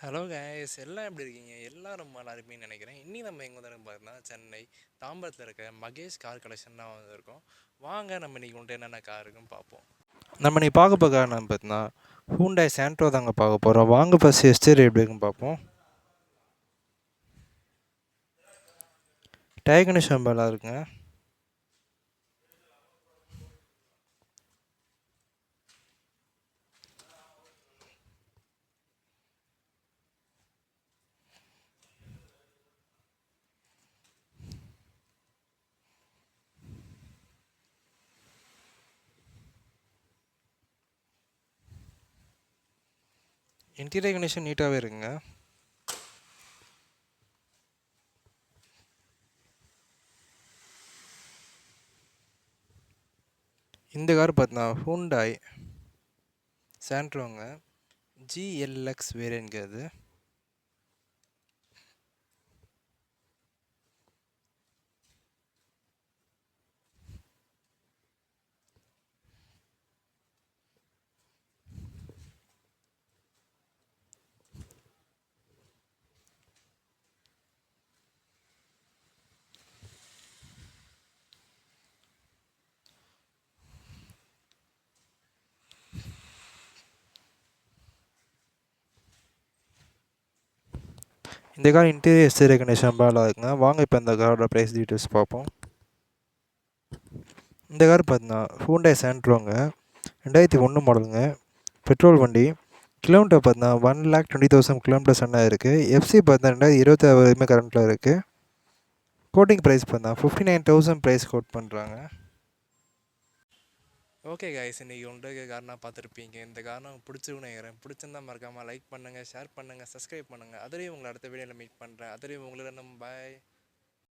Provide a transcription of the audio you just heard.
Hello guys, எல்லாம் எப்படி இருக்கீங்க? எல்லாம் ரொம்ப நல்லா இருப்பீங்கன்னு நினைக்கிறேன். இன்னி நம்ம எங்கே வந்து பார்த்தீங்கன்னா சென்னை தாம்பரத்தில் இருக்க மகேஷ் கார் கலெக்ஷன் தான் வந்திருக்கோம். வாங்க நம்ம இன்னைக்கு உண்டு என்னென்ன கார் இருக்குன்னு பார்ப்போம். நம்ம இன்னைக்கு பார்க்க போகிற கார் நம்ம பார்த்தீங்கன்னா ஹூண்டாய் சாண்ட்ரோ தாங்க பார்க்க போகிறோம். வாங்க ஃபஸ்ட் எஸ்டேர் எப்படி இருக்குன்னு பார்ப்போம். டயர் கண்டிஷன் நல்லா இருக்குங்க. இன்டீரியர் கண்டிஷன் நீட்டாகவே இருக்குங்க. இந்த கார் பார்த்தீங்கன்னா ஹூண்டாய் சாண்ட்ரோங்க ஜிஎல்எக்ஸ் வேரியன்ட்ங்கிறது. இந்த கார் இன்டீரியர் எக்ஸ்டீரியர் கண்டிஷன் நல்லா இருக்குங்க. வாங்க இப்போ இந்த காரோட ப்ரைஸ் டீட்டெயில்ஸ் பார்ப்போம். இந்த கார் பார்த்தீங்கன்னா ஹூண்டாய் சாண்ட்ரோங்க 2001 மாடலுங்க. பெட்ரோல் வண்டி. கிலோமீட்டர் பார்த்தீங்கன்னா 1,20,000 கிலோமீட்டர்ஸ் என்ன இருக்குது. எஃப்சி பார்த்தீங்கன்னா 2026 வரைக்குமே கரண்ட்டில் இருக்குது. கோட்டிங் ப்ரைஸ் பார்த்தீங்கன்னா 59,000 ப்ரைஸ் கோட் பண்ணுறாங்க. ஓகே கைஸ், இன்றைக்கி ஒன்று காரணம் பார்த்துருப்பீங்க. இந்த காரணம் பிடிச்சிருக்குன்னு நினைக்கிறேன். பிடிச்சிருந்தா மறக்காமல் லைக் பண்ணுங்கள், ஷேர் பண்ணுங்கள், சப்ஸ்கிரைப் பண்ணுங்கள். அதுலேயும் உங்களை அடுத்த வீடியோவில் மீட் பண்ணுறேன். அதுலேயும் உங்களுக்கு நம்ம பாய்.